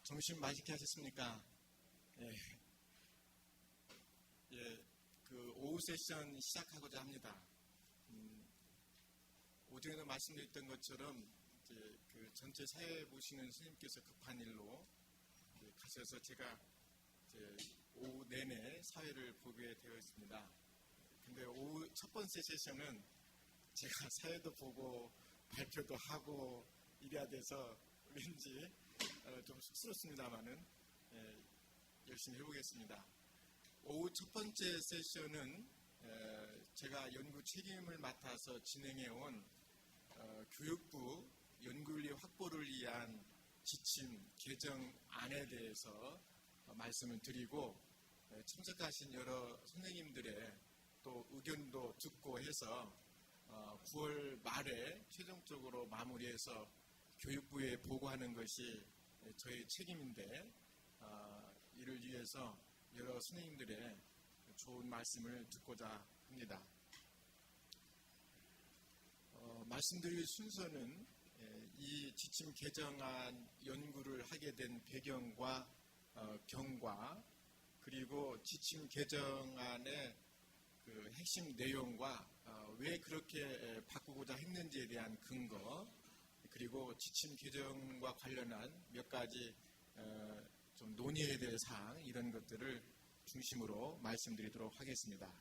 점심 맛있게 하셨습니까? 예. 예, 그 오후 세션 시작하고자 합니다. 오전에도 말씀드렸던 것처럼 이제 그 전체 사회 보시는 스님께서 급한 일로 가셔서 제가 이제 오후 내내 사회를 보게 되어 있습니다. 근데 오후 첫 번째 세션은 제가 사회도 보고 발표도 하고 이래야 돼서 왠지 좀 쑥스럽습니다만은 열심히 해보겠습니다. 오후 첫 번째 세션은 제가 연구 책임을 맡아서 진행해온 교육부 연구윤리 확보를 위한 지침 개정안에 대해서 말씀을 드리고 참석하신 여러 선생님들의 또 의견도 듣고 해서 9월 말에 최종적으로 마무리해서 교육부에 보고하는 것이 저의 책임인데 이를 위해서 여러 선생님들의 좋은 말씀을 듣고자 합니다. 말씀드릴 순서는 이 지침 개정안 연구를 하게 된 배경과 경과 그리고 지침 개정안의 그 핵심 내용과 왜 그렇게 바꾸고자 했는지에 대한 근거 그리고 지침 개정과 관련한 몇 가지 좀 논의해야 될 사항 이런 것들을 중심으로 말씀드리도록 하겠습니다.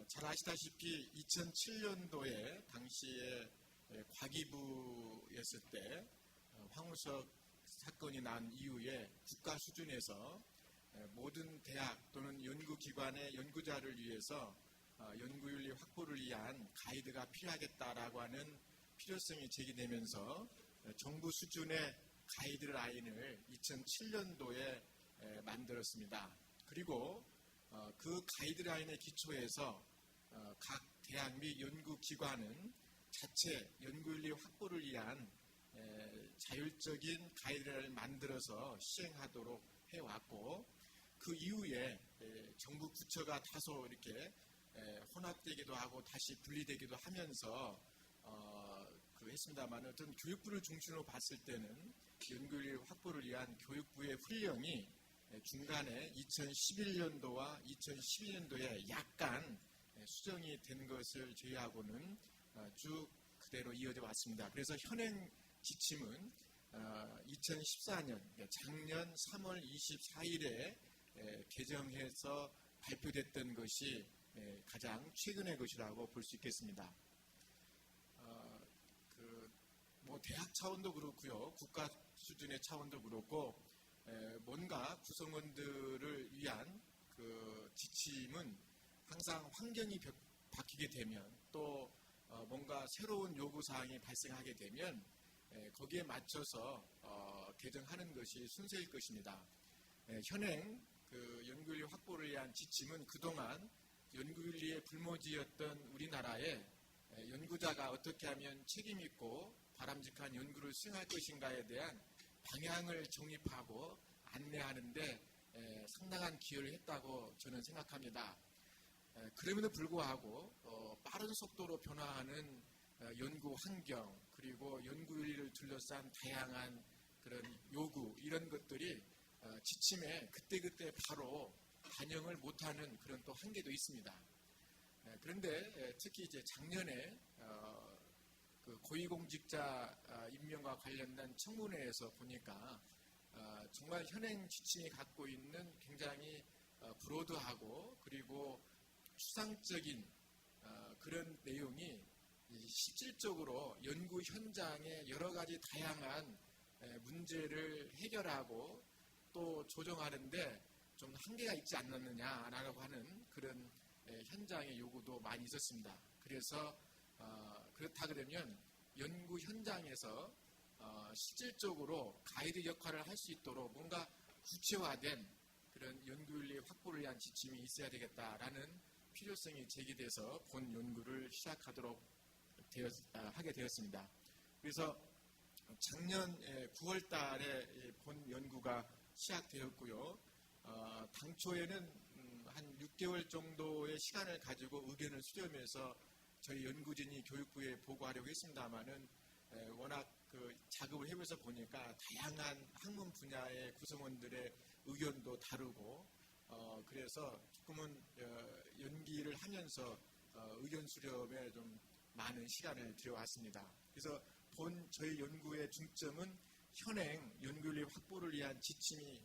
잘 아시다시피 2007년도에 당시에 과기부였을 때 황우석 사건이 난 이후에 국가 수준에서 모든 대학 또는 연구기관의 연구자를 위해서 연구윤리 확보를 위한 가이드가 필요하겠다라고 하는 필요성이 제기되면서 정부 수준의 가이드라인을 2007년도에 만들었습니다. 그리고 그 가이드라인의 기초에서 각 대학 및 연구기관은 자체 연구윤리 확보를 위한 자율적인 가이드라인을 만들어서 시행하도록 해왔고 그 이후에 정부 부처가 다소 이렇게 혼합되기도 하고 다시 분리되기도 하면서 했습니다만 어떤 교육부를 중심으로 봤을 때는 연구윤리 확보를 위한 교육부의 훈령이 중간에 2011년도와 2012년도에 약간 수정이 된 것을 제외하고는 쭉 그대로 이어져 왔습니다. 그래서 현행 지침은 2014년 작년 3월 24일에 개정해서 발표됐던 것이 가장 최근의 것이라고 볼 수 있겠습니다. 대학 차원도 그렇고요, 국가 수준의 차원도 그렇고 뭔가 구성원들을 위한 그 지침은 항상 환경이 바뀌게 되면 또 뭔가 새로운 요구사항이 발생하게 되면 거기에 맞춰서 개정하는 것이 순서일 것입니다. 현행 그 연구윤리 확보를 위한 지침은 그동안 연구윤리의 불모지였던 우리나라에 연구자가 어떻게 하면 책임있고 바람직한 연구를 수행할 것인가에 대한 방향을 정립하고 안내하는데 상당한 기여를 했다고 저는 생각합니다. 그럼에도 불구하고 빠른 속도로 변화하는 연구 환경 그리고 연구윤리를 둘러싼 다양한 그런 요구 이런 것들이 지침에 그때그때 바로 반영을 못하는 그런 또 한계도 있습니다. 그런데 특히 이제 작년에 그 고위공직자 임명과 관련된 청문회에서 보니까 정말 현행 지침이 갖고 있는 굉장히 브로드하고 그리고 추상적인 그런 내용이 실질적으로 연구 현장의 여러 가지 다양한 문제를 해결하고 또 조정하는데 좀 한계가 있지 않느냐라고 하는 그런 현장의 요구도 많이 있었습니다. 그래서 그렇다 그러면 연구 현장에서 실질적으로 가이드 역할을 할 수 있도록 뭔가 구체화된 그런 연구윤리 확보를 위한 지침이 있어야 되겠다라는 필요성이 제기돼서 본 연구를 시작하도록 하게 되었습니다. 그래서 작년 9월 달에 본 연구가 시작되었고요. 당초에는 한 6개월 정도의 시간을 가지고 의견을 수렴해서 저희 연구진이 교육부에 보고하려고 했습니다만은 워낙 그 작업을 해보면서 보니까 다양한 학문 분야의 구성원들의 의견도 다르고 그래서 조금은 연기를 하면서 의견 수렴에 좀 많은 시간을 들여왔습니다. 그래서 본 저희 연구의 중점은 현행 연구윤리 확보를 위한 지침이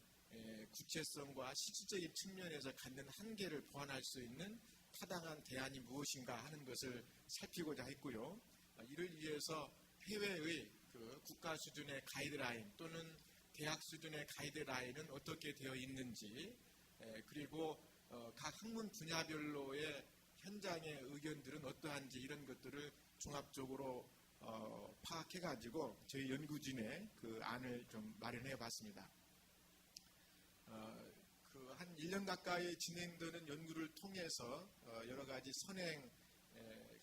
구체성과 실질적인 측면에서 갖는 한계를 보완할 수 있는 타당한 대안이 무엇인가 하는 것을 살피고자 했고요. 이를 위해서 해외의 그 국가 수준의 가이드라인 또는 대학 수준의 가이드라인은 어떻게 되어 있는지, 그리고 각 학문 분야별로의 현장의 의견들은 어떠한지 이런 것들을 종합적으로 파악해가지고 저희 연구진의 그 안을 좀 마련해봤습니다. 그 한 1년 가까이 진행되는 연구를 통해서 여러 가지 선행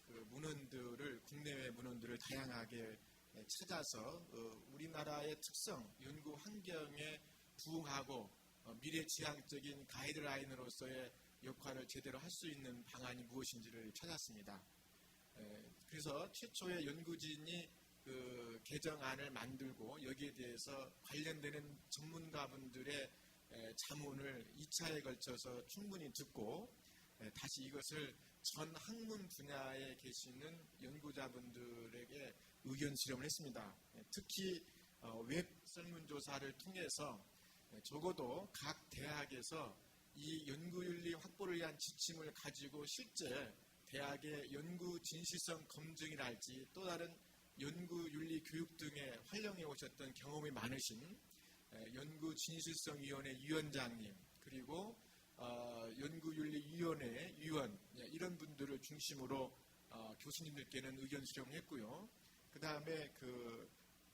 그 문헌들을 국내외 문헌들을 다양하게 찾아서 우리나라의 특성, 연구 환경에 부응하고 미래지향적인 가이드라인으로서의 역할을 제대로 할 수 있는 방안이 무엇인지를 찾았습니다. 그래서 최초의 연구진이 그 개정안을 만들고 여기에 대해서 관련되는 전문가분들의 자문을 2차에 걸쳐서 충분히 듣고 다시 이것을 전 학문 분야에 계시는 연구자분들에게 의견 수렴을 했습니다. 특히 웹 설문조사를 통해서 적어도 각 대학에서 이 연구윤리 확보를 위한 지침을 가지고 실제 대학의 연구 진실성 검증이랄지 또 다른 연구윤리 교육 등에 활용해 오셨던 경험이 많으신 연구진실성위원회 위원장님, 그리고 연구윤리위원회 위원, 이런 분들을 중심으로 교수님들께는 의견 수렴했고요. 그 다음에 그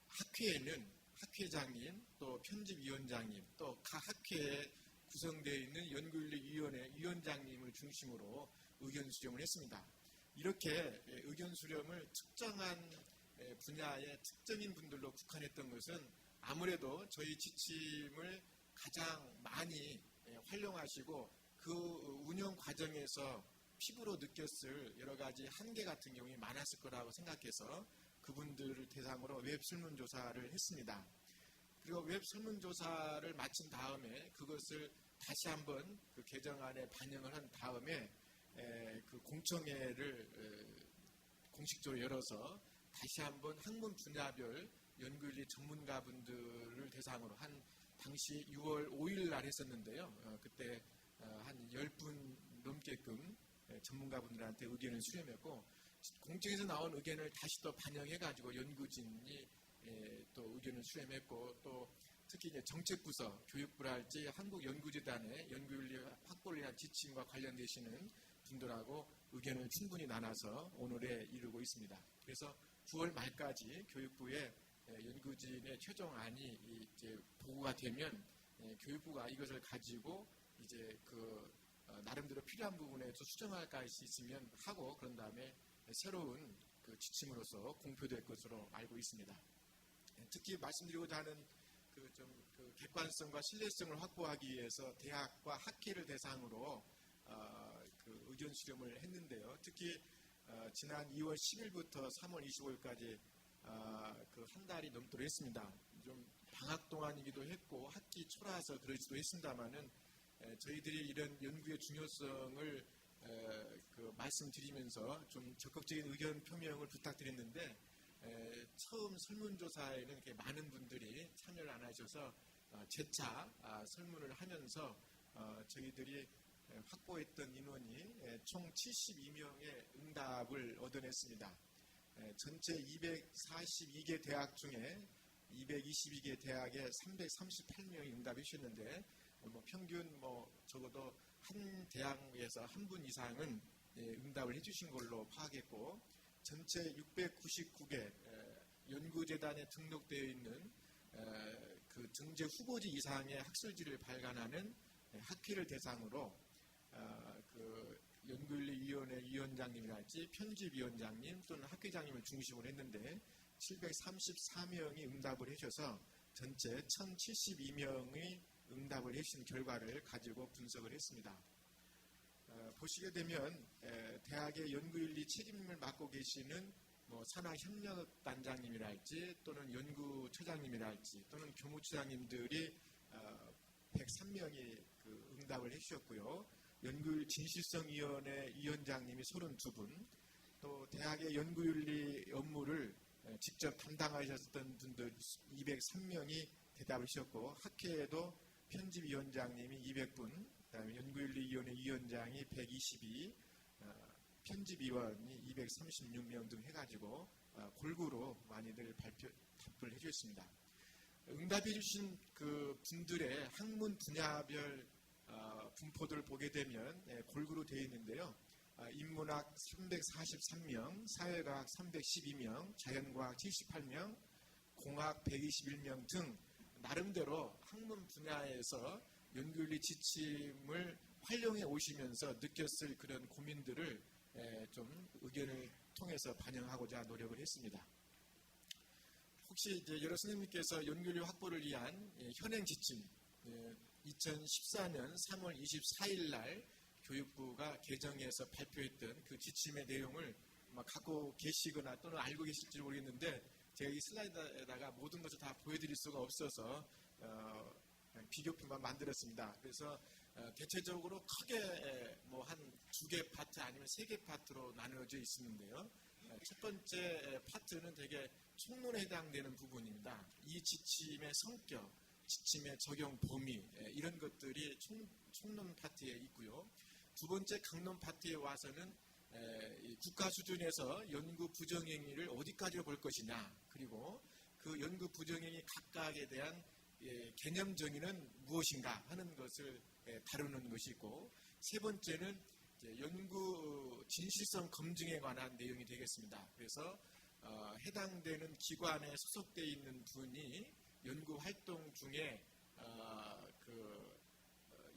학회에는 학회장님, 또 편집위원장님, 또 각 학회에 구성되어 있는 연구윤리위원회 위원장님을 중심으로 의견 수렴을 했습니다. 이렇게 의견 수렴을 특정한 분야의 특정인 분들로 국한했던 것은 아무래도 저희 지침을 가장 많이 활용하시고 그 운영 과정에서 피부로 느꼈을 여러 가지 한계 같은 경우가 많았을 거라고 생각해서 그분들을 대상으로 웹 설문조사를 했습니다. 그리고 웹 설문조사를 마친 다음에 그것을 다시 한번 그 개정안에 반영을 한 다음에 그 공청회를 공식적으로 열어서 다시 한번 학문 분야별 연구윤리 전문가분들을 대상으로 한 당시 6월 5일 날 했었는데요. 그때 한 10분 넘게끔 전문가분들한테 의견을 수렴했고 공청에서 나온 의견을 다시 또 반영해가지고 연구진이 또 의견을 수렴했고 또 특히 이제 정책부서, 교육부랄지 한국연구재단의 연구윤리 확보를 위한 지침과 관련되시는 분들하고 의견을 충분히 나눠서 오늘에 이르고 있습니다. 그래서 9월 말까지 교육부에 연구진의 최종안이 이제 보고가 되면 교육부가 이것을 가지고 이제 그 나름대로 필요한 부분에서 수정할 것이 있으면 하고 그런 다음에 새로운 그 지침으로서 공표될 것으로 알고 있습니다. 특히 말씀드리고자 하는 그 객관성과 신뢰성을 확보하기 위해서 대학과 학회를 대상으로 그 의견 수렴을 했는데요. 특히 지난 2월 10일부터 3월 25일까지 그 한 달이 넘도록 했습니다. 좀 방학 동안이기도 했고 학기 초라서 그러지도 했습니다만은 저희들이 이런 연구의 중요성을 그 말씀드리면서 좀 적극적인 의견 표명을 부탁드렸는데 처음 설문조사에는 이렇게 많은 분들이 참여를 안 하셔서 재차 설문을 하면서 저희들이 확보했던 인원이 총 72명의 응답을 얻어냈습니다. 전체 242개 대학 중에 222개 대학에 338명이 응답해 주셨는데 평균 적어도 한 대학에서 한 분 이상은 응답을 해주신 걸로 파악했고 전체 699개 연구재단에 등록되어 있는 그 등재 후보지 이상의 학술지를 발간하는 학회를 대상으로 그 연구윤리위원회 위원장님이랄지 편집위원장님 또는 학회장님을 중심으로 했는데 734명이 응답을 해주셔서 전체 1072명의 응답을 해주신 결과를 가지고 분석을 했습니다. 보시게 되면 대학의 연구윤리 책임을 맡고 계시는 뭐 산하협력단장님이랄지 또는 연구처장님이랄지 또는 교무처장님들이 103명이 그 응답을 해주셨고요. 연구율 진실성위원회 위원장님이 32분, 또 대학의 연구윤리 업무를 직접 담당하셨던 분들 203명이 대답을 하셨고, 학회에도 편집위원장님이 200분, 그다음에 연구윤리위원회 위원장이 122, 편집위원이 236명 등 해가지고 골고루 많이들 답을 해주셨습니다. 응답해 주신 그 분들의 학문 분야별 분포들을 보게 되면 골고루 되어 있는데요. 인문학 343명, 사회과학 312명, 자연과학 78명, 공학 121명 등 나름대로 학문 분야에서 연구윤리 지침을 활용해 오시면서 느꼈을 그런 고민들을 좀 의견을 통해서 반영하고자 노력을 했습니다. 혹시 이제 여러 선생님께서 연구윤리 확보를 위한 현행 지침 2014년 3월 24일 날 교육부가 개정해서 발표했던 그 지침의 내용을 갖고 계시거나 또는 알고 계실지 모르겠는데, 제가 이 슬라이드에다가 모든 것을 다 보여드릴 수가 없어서 비교표만 만들었습니다. 그래서 대체적으로 크게 뭐 한 2개 파트 아니면 3개 파트로 나누어져 있었는데요. 첫 번째 파트는 되게 총론에 해당되는 부분입니다. 이 지침의 성격, 지침의 적용 범위, 이런 것들이 총론 파트에 있고요. 두 번째 강론 파트에 와서는 국가 수준에서 연구 부정행위를 어디까지 볼 것이냐, 그리고 그 연구 부정행위 각각에 대한 개념 정의는 무엇인가 하는 것을 다루는 것이 있고, 세 번째는 연구 진실성 검증에 관한 내용이 되겠습니다. 그래서 해당되는 기관에 소속되어 있는 분이 연구 활동 중에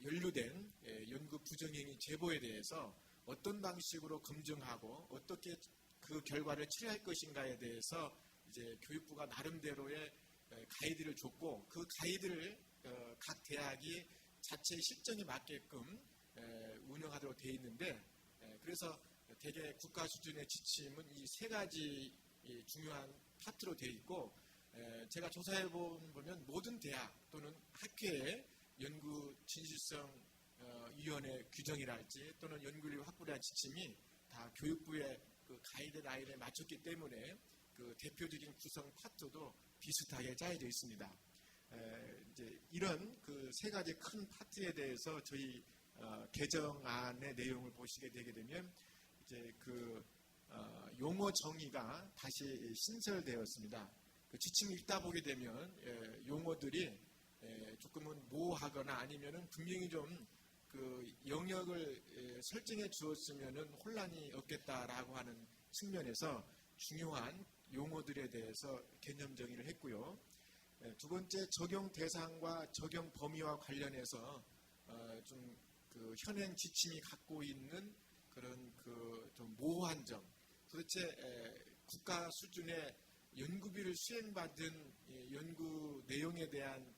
연루된 연구 부정행위 제보에 대해서 어떤 방식으로 검증하고 어떻게 그 결과를 처리할 것인가에 대해서 이제 교육부가 나름대로의 가이드를 줬고, 그 가이드를 각 대학이 자체 실정에 맞게끔 운영하도록 되어 있는데, 그래서 대개 국가 수준의 지침은 이 3가지 중요한 파트로 되어 있고, 제가 조사해 보면 모든 대학 또는 학회의 연구 진실성 위원회 규정이랄지 또는 연구윤리 확보에 대한 지침이 다 교육부의 그 가이드라인에 맞췄기 때문에 그 대표적인 구성 파트도 비슷하게 짜여져 있습니다. 이제 이런 그 3가지 큰 파트에 대해서 저희 개정안의 내용을 보시게 되게 되면 이제 그 용어 정의가 다시 신설되었습니다. 그 지침을 읽다 보게 되면 용어들이 조금은 모호하거나 아니면은 분명히 좀 그 영역을 설정해 주었으면은 혼란이 없겠다라고 하는 측면에서 중요한 용어들에 대해서 개념 정의를 했고요. 두 번째, 적용 대상과 적용 범위와 관련해서 좀 그 현행 지침이 갖고 있는 그런 그 좀 모호한 점, 도대체 국가 수준의 연구비를 수행받은 연구 내용에 대한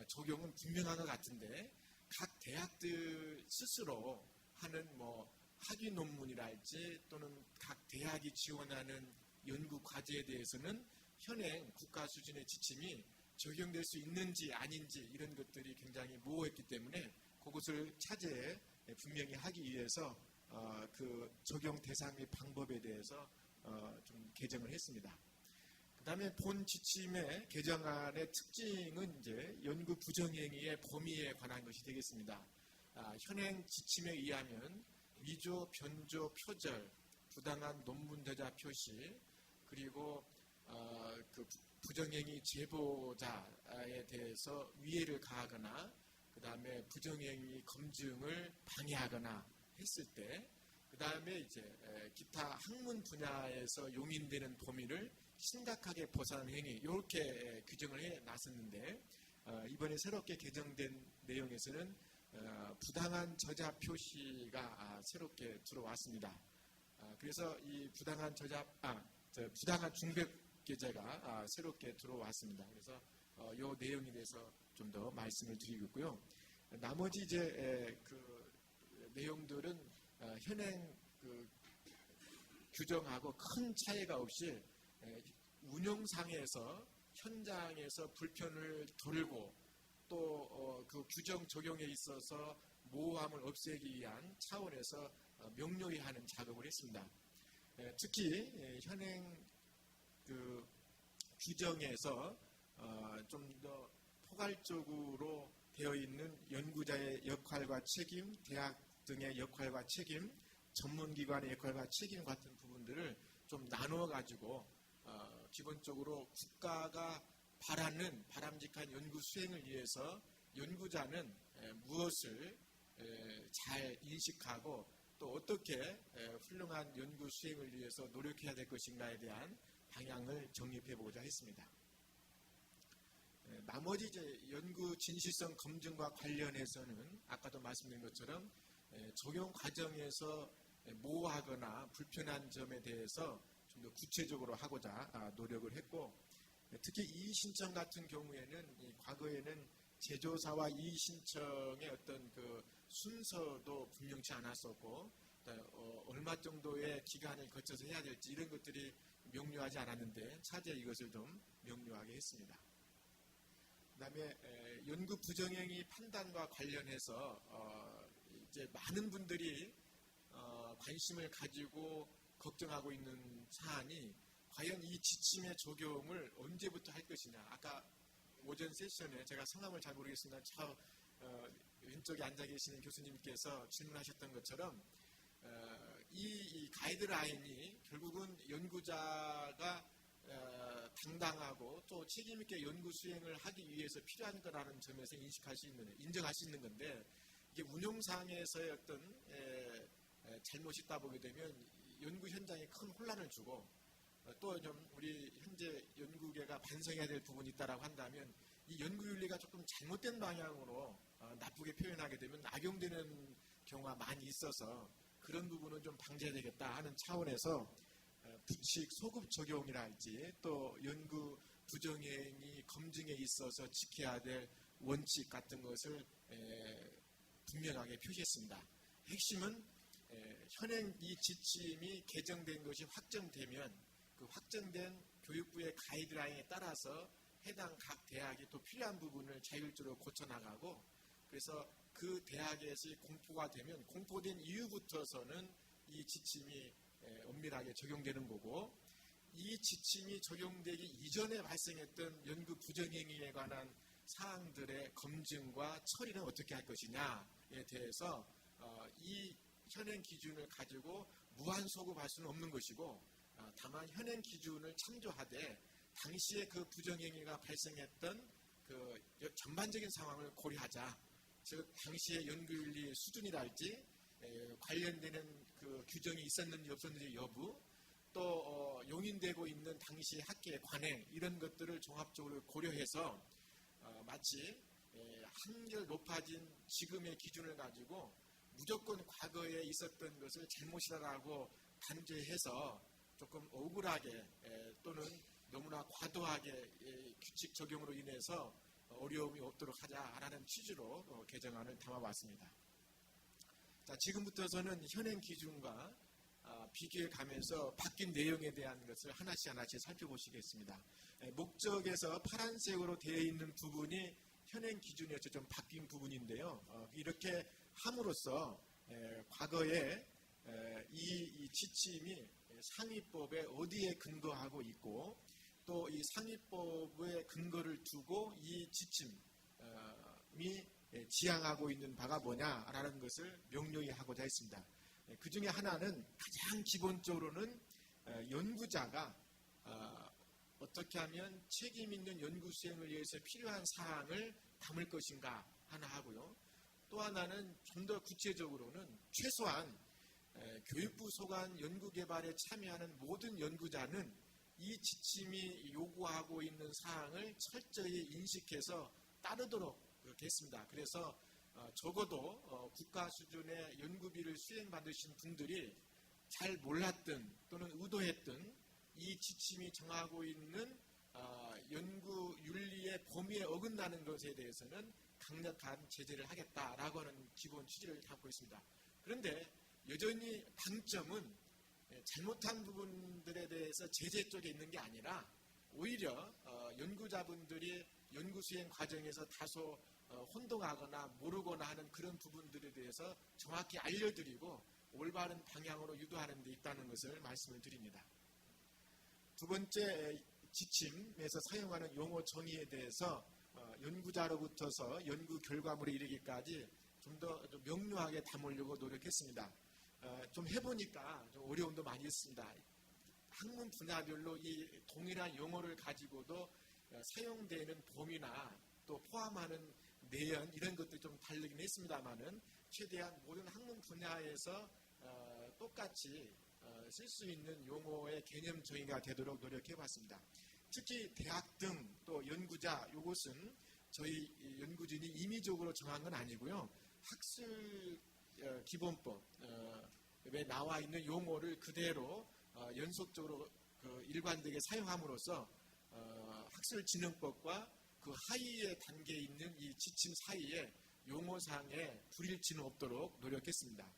적용은 분명한 것 같은데, 각 대학들 스스로 하는 뭐 학위 논문이랄지 또는 각 대학이 지원하는 연구 과제에 대해서는 현행 국가 수준의 지침이 적용될 수 있는지 아닌지 이런 것들이 굉장히 모호했기 때문에 그것을 차제에 분명히 하기 위해서 그 적용 대상 및 방법에 대해서 좀 개정을 했습니다. 그 다음에 본 지침의 개정안의 특징은 이제 연구 부정행위의 범위에 관한 것이 되겠습니다. 현행 지침에 의하면 위조, 변조, 표절, 부당한 논문 저자 표시, 그리고 그 부정행위 제보자에 대해서 위해를 가하거나 그 다음에 부정행위 검증을 방해하거나 했을 때, 그 다음에 이제 기타 학문 분야에서 용인되는 범위를 심각하게 벗어나는 행위, 이렇게 규정을 해 놨었는데, 이번에 새롭게 개정된 내용에서는 부당한 저자 표시가 새롭게 들어왔습니다. 그래서 이 부당한 부당한 중백 계제가 새롭게 들어왔습니다. 그래서 이 내용에 대해서 좀 더 말씀을 드리겠고요. 나머지 이제 그 내용들은 현행 그 규정하고 큰 차이가 없이 운영상에서 현장에서 불편을 덜고 또 그 규정 적용에 있어서 모호함을 없애기 위한 차원에서 명료히 하는 작업을 했습니다. 특히 현행 그 규정에서 좀 더 포괄적으로 되어 있는 연구자의 역할과 책임, 대학 등의 역할과 책임, 전문기관의 역할과 책임 같은 부분들을 좀 나누어 가지고 기본적으로 국가가 바라는 바람직한 연구 수행을 위해서 연구자는 무엇을 잘 인식하고 또 어떻게 훌륭한 연구 수행을 위해서 노력해야 될 것인가에 대한 방향을 정립해 보고자 했습니다. 나머지 이제 연구 진실성 검증과 관련해서는 아까도 말씀드린 것처럼 적용 과정에서 모호하거나 불편한 점에 대해서 좀 더 구체적으로 하고자 노력을 했고, 특히 이의신청 같은 경우에는 과거에는 제조사와 이의신청의 어떤 그 순서도 분명치 않았었고 얼마 정도의 기간을 거쳐서 해야 될지 이런 것들이 명료하지 않았는데 차제에 이것을 좀 명료하게 했습니다. 그 다음에 연구 부정행위 판단과 관련해서 이제 많은 분들이 관심을 가지고 걱정하고 있는 사안이 과연 이 지침의 적용을 언제부터 할 것이냐. 아까 오전 세션에 제가 성함을 잘 모르겠습니다. 저 왼쪽에 앉아 계시는 교수님께서 질문하셨던 것처럼 이 가이드라인이 결국은 연구자가 당당하고 또 책임있게 연구 수행을 하기 위해서 필요한 거라는 점에서 인정할 수 있는 건데 이게 운용상에서의 어떤 잘못이 있다 보게 되면 연구 현장에 큰 혼란을 주고 또 좀 우리 현재 연구계가 반성해야 될 부분이 있다라고 한다면 이 연구윤리가 조금 잘못된 방향으로 나쁘게 표현하게 되면 악용되는 경우가 많이 있어서 그런 부분은 좀 방지해야 되겠다 하는 차원에서 부칙 소급 적용이라 할지 또 연구 부정행위 검증에 있어서 지켜야 될 원칙 같은 것을 분명하게 표시했습니다. 핵심은 현행 이 지침이 개정된 것이 확정되면 그 확정된 교육부의 가이드라인에 따라서 해당 각 대학이 또 필요한 부분을 자율적으로 고쳐나가고 그래서 그 대학에서 공포가 되면 공포된 이후부터서는 이 지침이 엄밀하게 적용되는 거고 이 지침이 적용되기 이전에 발생했던 연구 부정행위에 관한 사항들의 검증과 처리는 어떻게 할 것이냐에 대해서 이 현행 기준을 가지고 무한소급할 수는 없는 것이고 다만 현행 기준을 참조하되 당시에 그 부정행위가 발생했던 그 전반적인 상황을 고려하자. 즉 당시의 연구윤리 수준이랄지 관련되는 그 규정이 있었는지 없었는지 여부 또 용인되고 있는 당시 학계의 관행 이런 것들을 종합적으로 고려해서 마치 한결 높아진 지금의 기준을 가지고 무조건 과거에 있었던 것을 잘못이라고 단죄해서 조금 억울하게 또는 너무나 과도하게 규칙 적용으로 인해서 어려움이 없도록 하자라는 취지로 개정안을 담아봤습니다. 자, 지금부터서는 현행 기준과 비교해 가면서 바뀐 내용에 대한 것을 하나씩 살펴보시겠습니다. 목적에서 파란색으로 되어 있는 부분이 현행 기준이어서 좀 바뀐 부분인데요. 이렇게 함으로써 과거에 이 지침이 상위법에 어디에 근거하고 있고 또 이 상위법의 근거를 두고 이 지침이 지향하고 있는 바가 뭐냐라는 것을 명료히 하고자 했습니다. 그 중에 하나는 가장 기본적으로는 연구자가 어떻게 하면 책임 있는 연구 수행을 위해서 필요한 사항을 담을 것인가 하나 하고요. 또 하나는 좀 더 구체적으로는 최소한 교육부 소관 연구개발에 참여하는 모든 연구자는 이 지침이 요구하고 있는 사항을 철저히 인식해서 따르도록 그렇게 했습니다. 그래서 적어도 국가 수준의 연구비를 수행받으신 분들이 잘 몰랐던 또는 의도했던 이 지침이 정하고 있는 연구 윤리의 범위에 어긋나는 것에 대해서는 강력한 제재를 하겠다라고 하는 기본 취지를 갖고 있습니다. 그런데 여전히 방점은 잘못한 부분들에 대해서 제재 쪽에 있는 게 아니라 오히려 연구자분들이 연구 수행 과정에서 다소 혼동하거나 모르거나 하는 그런 부분들에 대해서 정확히 알려드리고 올바른 방향으로 유도하는 데 있다는 것을 말씀을 드립니다. 두 번째, 지침에서 사용하는 용어 정의에 대해서 연구자로부터서 연구 결과물에 이르기까지 좀 더 명료하게 담으려고 노력했습니다. 좀 해보니까 좀 어려움도 많이 있습니다. 학문 분야별로 이 동일한 용어를 가지고도 사용되는 범위나 또 포함하는 내연 이런 것들이 좀 다르긴 했습니다만은 최대한 모든 학문 분야에서 똑같이 쓸 수 있는 용어의 개념 정의가 되도록 노력해봤습니다. 특히 대학 등 또 연구자 이것은 저희 연구진이 임의적으로 정한 건 아니고요. 학술 기본법에 나와 있는 용어를 그대로 연속적으로 일관되게 사용함으로써 학술진흥법과 그 하위의 단계에 있는 이 지침 사이에 용어상의 불일치는 없도록 노력했습니다.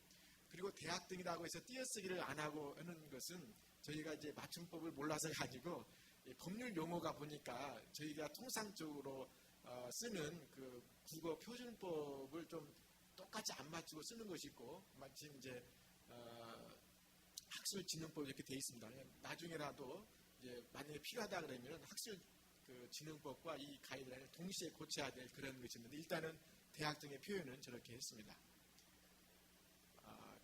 그리고 대학 등이라고 해서 띄어쓰기를 안 하고 하는 것은 저희가 이제 맞춤법을 몰라서가 아니고 법률 용어가 보니까 저희가 통상적으로 쓰는 그 국어 표준법을 좀 똑같이 안 맞추고 쓰는 것이 있고 마침 이제 학술진흥법 이렇게 돼 있습니다. 나중에라도 이제 만약에 필요하다 그러면 학술 진흥법과 이 가이드라인을 동시에 고쳐야 될 그런 것이 있는데 일단은 대학 등의 표현은 저렇게 했습니다.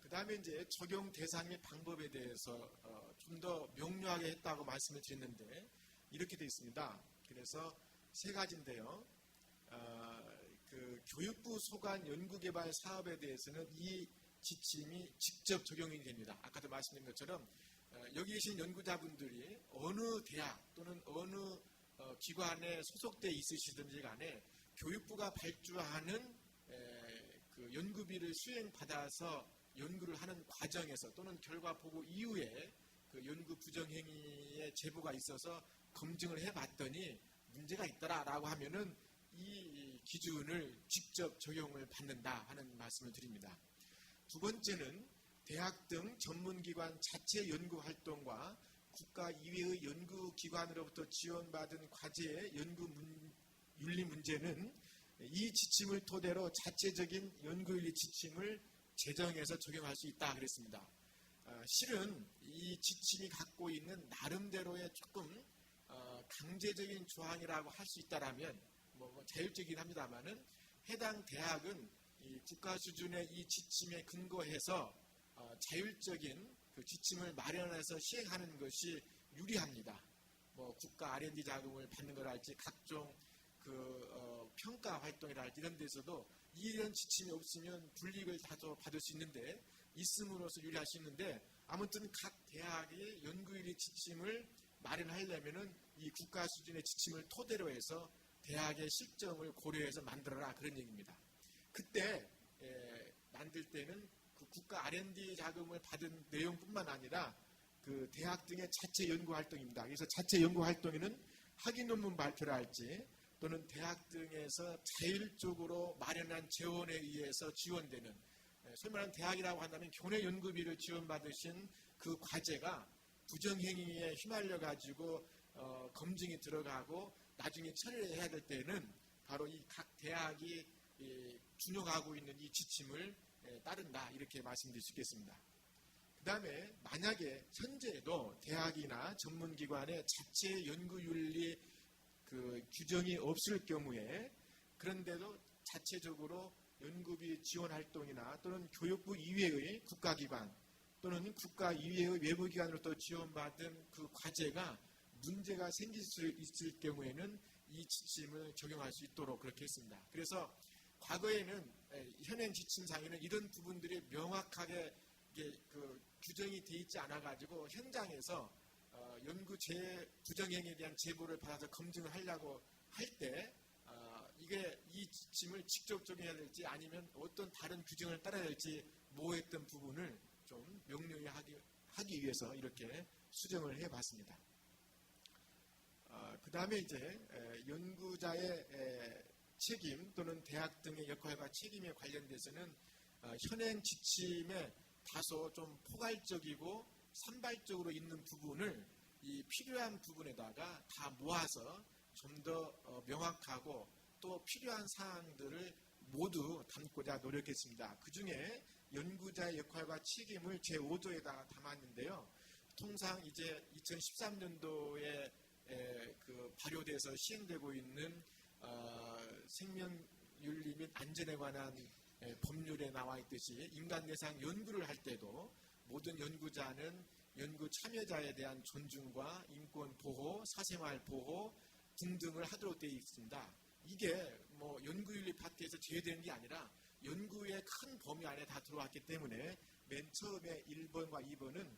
그 다음에 이제 적용 대상 및 방법에 대해서 좀 더 명료하게 했다고 말씀을 드렸는데 이렇게 되어 있습니다. 그래서 세 가지인데요. 그 교육부 소관 연구개발 사업에 대해서는 이 지침이 직접 적용이 됩니다. 아까도 말씀드린 것처럼 여기 계신 연구자분들이 어느 대학 또는 어느 기관에 소속되어 있으시든지 간에 교육부가 발주하는 그 연구비를 수행받아서 연구를 하는 과정에서 또는 결과 보고 이후에 그 연구 부정행위의 제보가 있어서 검증을 해봤더니 문제가 있더라라고 하면은 이 기준을 직접 적용을 받는다 하는 말씀을 드립니다. 두 번째는 대학 등 전문기관 자체 연구활동과 국가 이외의 연구기관으로부터 지원받은 과제의 연구 윤리 문제는 이 지침을 토대로 자체적인 연구윤리 지침을 제정해서 적용할 수 있다 그랬습니다. 실은 이 지침이 갖고 있는 나름대로의 조금 강제적인 조항이라고 할 수 있다라면 뭐 자율적이긴 합니다만은 해당 대학은 이 국가 수준의 이 지침에 근거해서 자율적인 그 지침을 마련해서 시행하는 것이 유리합니다. 뭐 국가 R&D 자금을 받는 거랄지 각종 평가 활동이랄지 이런 데서도 이런 지침이 없으면 불이익을 다소 받을 수 있는데 있음으로써 유리할 수 있는데 아무튼 각 대학이 연구윤리 지침을 마련하려면은 이 국가 수준의 지침을 토대로 해서 대학의 실정을 고려해서 만들어라 그런 얘기입니다. 그때 만들 때는 그 국가 R&D 자금을 받은 내용뿐만 아니라 그 대학 등의 자체 연구 활동입니다. 그래서 자체 연구 활동에는 학위 논문 발표를 할지 또는 대학 등에서 자율적으로 마련한 재원에 의해서 지원되는 소위 말하는 대학이라고 한다면 교내 연구비를 지원받으신 그 과제가 부정행위에 휘말려 가지고 검증이 들어가고 나중에 처리를 해야 될 때는 바로 이 각 대학이 준용하고 있는 이 지침을 따른다 이렇게 말씀드릴 수 있겠습니다. 그 다음에 만약에 현재도 대학이나 전문기관의 자체 연구윤리 그 규정이 없을 경우에 그런데도 자체적으로 연구비 지원 활동이나 또는 교육부 이외의 국가기관 또는 국가 이외의 외부기관으로부터 지원받은 그 과제가 문제가 생길 수 있을 경우에는 이 지침을 적용할 수 있도록 그렇게 했습니다. 그래서 과거에는 현행 지침상에는 이런 부분들이 명확하게 그 규정이 돼 있지 않아 가지고 현장에서 연구 부정행위에 대한 제보를 받아서 검증을 하려고 할 때 이게 이 지침을 직접 적용해야 될지 아니면 어떤 다른 규정을 따라야 될지 모호했던 부분을 좀 명료히 하기 위해서 이렇게 수정을 해봤습니다. 그 다음에 이제 연구자의 책임 또는 대학 등의 역할과 책임에 관련돼서는 현행 지침에 다소 좀 포괄적이고 산발적으로 있는 부분을 이 필요한 부분에다가 다 모아서 좀 더 명확하고 또 필요한 사항들을 모두 담고자 노력했습니다. 그 중에 연구자의 역할과 책임을 제5조에다가 담았는데요. 통상 이제 2013년도에 발효돼서 시행되고 있는 생명윤리 및 안전에 관한 법률에 나와 있듯이 인간 대상 연구를 할 때도 모든 연구자는 연구 참여자에 대한 존중과 인권 보호, 사생활 보호 등등을 하도록 되어 있습니다. 이게 뭐 연구윤리 파트에서 제외되는 게 아니라 연구의 큰 범위 안에 다 들어왔기 때문에 맨 처음에 1번과 2번은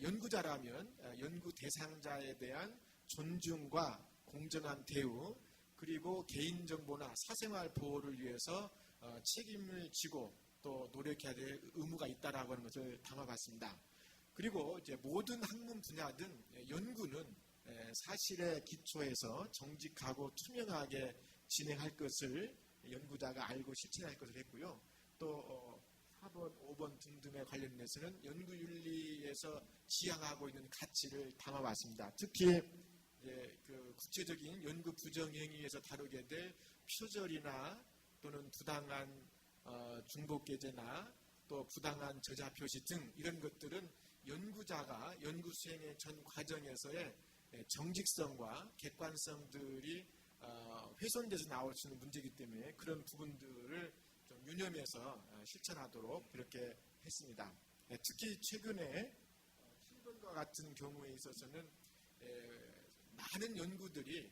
연구자라면 연구 대상자에 대한 존중과 공정한 대우, 그리고 개인정보나 사생활 보호를 위해서 책임을 지고 또 노력해야 될 의무가 있다라고 하는 것을 담아봤습니다. 그리고 이제 모든 학문 분야든 연구는 사실에 기초해서 정직하고 투명하게 진행할 것을 연구자가 알고 실천할 것을 했고요. 또 4번, 5번 등등에 관련해서는 연구윤리에서 지향하고 있는 가치를 담아봤습니다. 특히 그 구체적인 연구 부정행위에서 다루게 될 표절이나 또는 부당한 중복게재나 또 부당한 저자 표시 등 이런 것들은 연구자가 연구 수행의 전 과정에서의 정직성과 객관성들이 훼손돼서 나올 수 있는 문제이기 때문에 그런 부분들을 좀 유념해서 실천하도록 그렇게 했습니다. 특히 최근에 7번과 같은 경우에 있어서는 많은 연구들이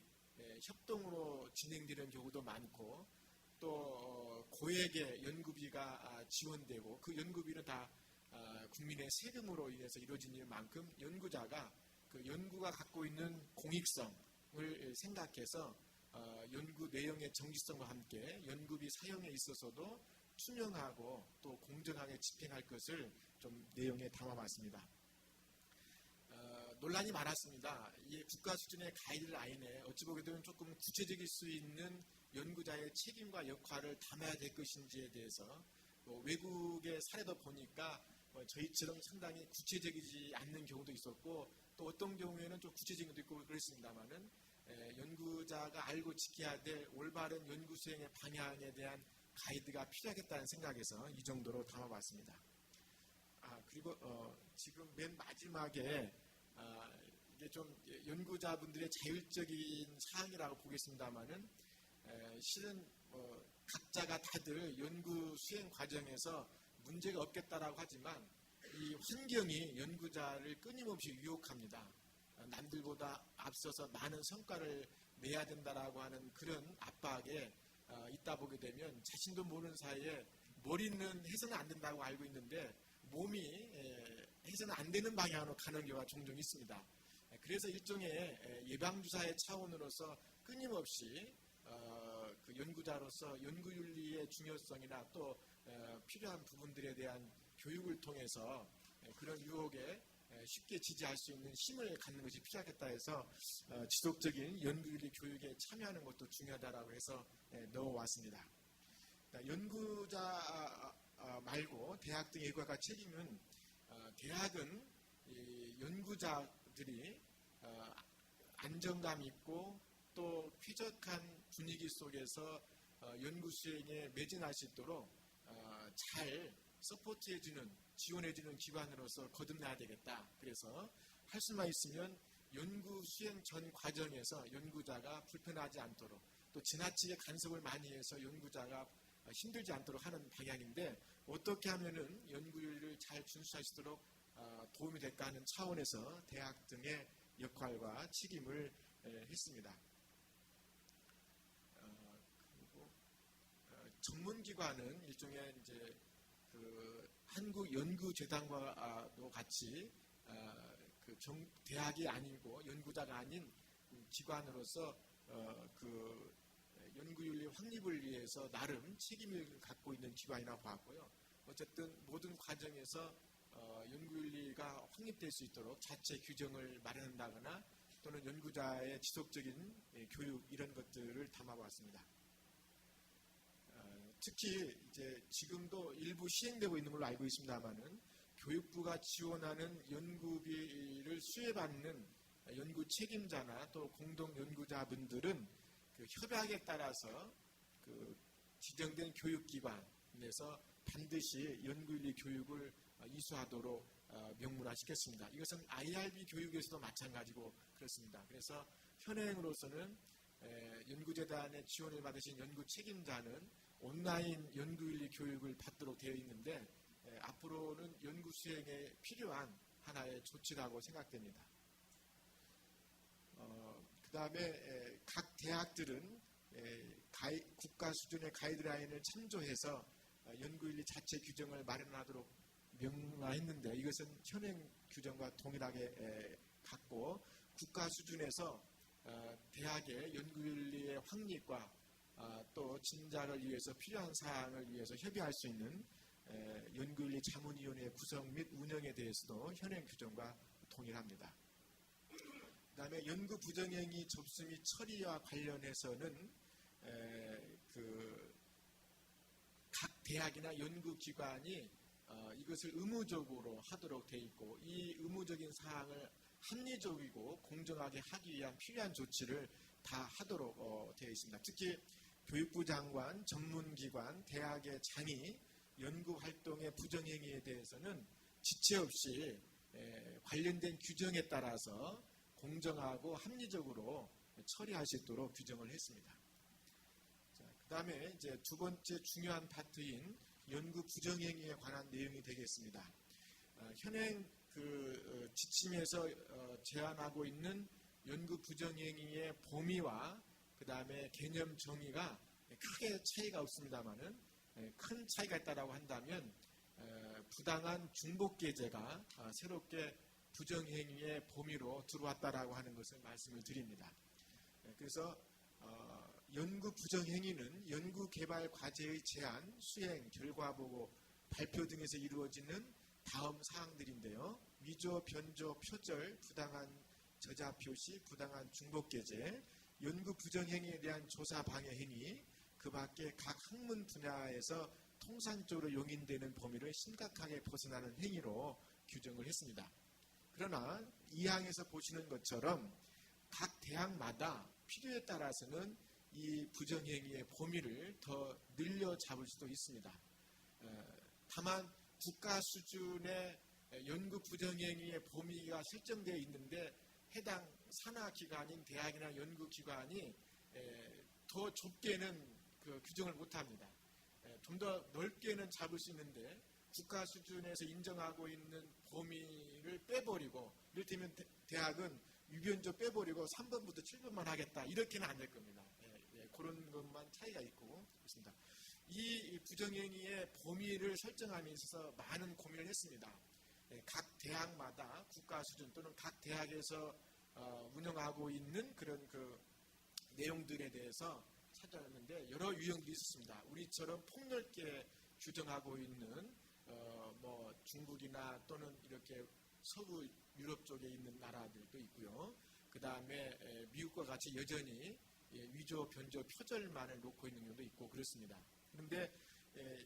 협동으로 진행되는 경우도 많고 또 고액의 연구비가 지원되고 그 연구비는 다 국민의 세금으로 인해서 이루어진 만큼 연구자가 그 연구가 갖고 있는 공익성을 생각해서 연구 내용의 정직성과 함께 연구비 사용에 있어서도 투명하고 또 공정하게 집행할 것을 좀 내용에 담아봤습니다. 논란이 많았습니다. 이 국가 수준의 가이드라인에 어찌 보게 되면 조금 구체적일 수 있는 연구자의 책임과 역할을 담아야 될 것인지에 대해서 외국의 사례도 보니까 저희처럼 상당히 구체적이지 않는 경우도 있었고 또 어떤 경우에는 좀 구체적인 것도 있고 그랬습니다만은 연구자가 알고 지켜야 될 올바른 연구 수행의 방향에 대한 가이드가 필요하겠다는 생각에서 이 정도로 담아봤습니다. 그리고 지금 맨 마지막에 이게 좀 연구자분들의 자율적인 사항이라고 보겠습니다만은 실은 각자가 다들 연구 수행 과정에서 문제가 없겠다라고 하지만 이 환경이 연구자를 끊임없이 유혹합니다. 남들보다 앞서서 많은 성과를 내야 된다라고 하는 그런 압박에 있다 보게 되면 자신도 모르는 사이에 머리는 해서는 안 된다고 알고 있는데 몸이 해서는 안 되는 방향으로 가는 경우가 종종 있습니다. 그래서 일종의 예방주사의 차원으로서 끊임없이 그 연구자로서 연구윤리의 중요성이나 또 필요한 부분들에 대한 교육을 통해서 그런 유혹에 쉽게 지지할 수 있는 힘을 갖는 것이 필요하겠다 해서 지속적인 연구윤리 교육에 참여하는 것도 중요하다고 해서 넣어왔습니다. 연구자 말고 대학 등의 일과가 책임은 대학은 연구자들이 안정감 있고 또 쾌적한 분위기 속에서 연구 수행에 매진할 수 있도록 잘 서포트해주는, 지원해주는 기관으로서 거듭나야 되겠다. 그래서 할 수만 있으면 연구 수행 전 과정에서 연구자가 불편하지 않도록 또 지나치게 간섭을 많이 해서 연구자가 힘들지 않도록 하는 방향인데 어떻게 하면은 연구를 잘 준수할 수 있도록 도움이 될까 하는 차원에서 대학 등의 역할과 책임을 했습니다. 그리고 전문기관은 일종의 이제 그 한국연구재단과도 같이 대학이 아니고 연구자가 아닌 기관으로서 그 연구윤리 확립을 위해서 나름 책임을 갖고 있는 기관이라고 봤고요. 어쨌든 모든 과정에서 연구윤리가 확립될 수 있도록 자체 규정을 마련한다거나 또는 연구자의 지속적인 교육 이런 것들을 담아봤습니다. 특히 이제 지금도 일부 시행되고 있는 걸로 알고 있습니다만은 교육부가 지원하는 연구비를 수혜받는 연구 책임자나 또 공동 연구자분들은 그 협약에 따라서 그 지정된 교육기관에서 반드시 연구윤리 교육을 이수하도록 명문화시켰습니다. 이것은 IRB 교육에서도 마찬가지고 그렇습니다. 그래서 현행으로서는 연구재단의 지원을 받으신 연구 책임자는 온라인 연구윤리 교육을 받도록 되어 있는데 앞으로는 연구 수행에 필요한 하나의 조치라고 생각됩니다. 그 다음에 각 대학들은 국가 수준의 가이드라인을 참조해서 연구윤리 자체 규정을 마련하도록 명문화했는데 이것은 현행 규정과 동일하게 같고 국가 수준에서 대학의 연구윤리의 확립과 또 진작을 위해서 필요한 사항을 위해서 협의할 수 있는 연구윤리 자문위원회 구성 및 운영에 대해서도 현행 규정과 동일합니다. 그 다음에 연구 부정행위 접수 및 처리와 관련해서는 각 대학이나 연구기관이 이것을 의무적으로 하도록 되어 있고 이 의무적인 사항을 합리적이고 공정하게 하기 위한 필요한 조치를 다 하도록 되어 있습니다. 특히 교육부 장관, 전문기관, 대학의 장이 연구활동의 부정행위에 대해서는 지체 없이 관련된 규정에 따라서 공정하고 합리적으로 처리할 수 있도록 규정을 했습니다. 그 다음에 이제 두 번째 중요한 파트인 연구 부정행위에 관한 내용이 되겠습니다. 현행 그 지침에서 제안하고 있는 연구 부정행위의 범위와 그 다음에 개념 정의가 크게 차이가 없습니다만은 큰 차이가 있다고 한다면 부당한 중복계제가 새롭게 부정행위의 범위로 들어왔다라고 하는 것을 말씀을 드립니다. 그래서 연구 부정행위는 연구 개발 과제의 제안, 수행, 결과 보고, 발표 등에서 이루어지는 다음 사항들인데요. 위조, 변조, 표절, 부당한 저자 표시, 부당한 중복계제, 연구 부정행위에 대한 조사 방해 행위, 그 밖에 각 학문 분야에서 통상적으로 용인되는 범위를 심각하게 벗어나는 행위로 규정을 했습니다. 그러나 이 항에서 보시는 것처럼 각 대학마다 필요에 따라서는 이 부정행위의 범위를 더 늘려 잡을 수도 있습니다. 다만 국가 수준의 연구 부정행위의 범위가 설정되어 있는데 해당 산하기관인 대학이나 연구기관이 더 좁게는 그 규정을 못합니다. 좀 더 넓게는 잡을 수 있는데 국가 수준에서 인정하고 있는 범위를 빼버리고 이를테면 대학은 유변조 빼버리고 3번부터 7번만 하겠다 이렇게는 안 될 겁니다. 그런 것만 차이가 있고 그렇습니다. 이 부정행위의 범위를 설정함에 있어서 많은 고민을 했습니다. 각 대학마다 국가 수준 또는 각 대학에서 운영하고 있는 그런 그 내용들에 대해서 찾아냈는데 여러 유형들이 있었습니다. 우리처럼 폭넓게 규정하고 있는 뭐 중국이나 또는 이렇게 서구 유럽 쪽에 있는 나라들도 있고요. 그 다음에 미국과 같이 여전히 위조, 변조, 표절만을 놓고 있는 경우도 있고 그렇습니다. 그런데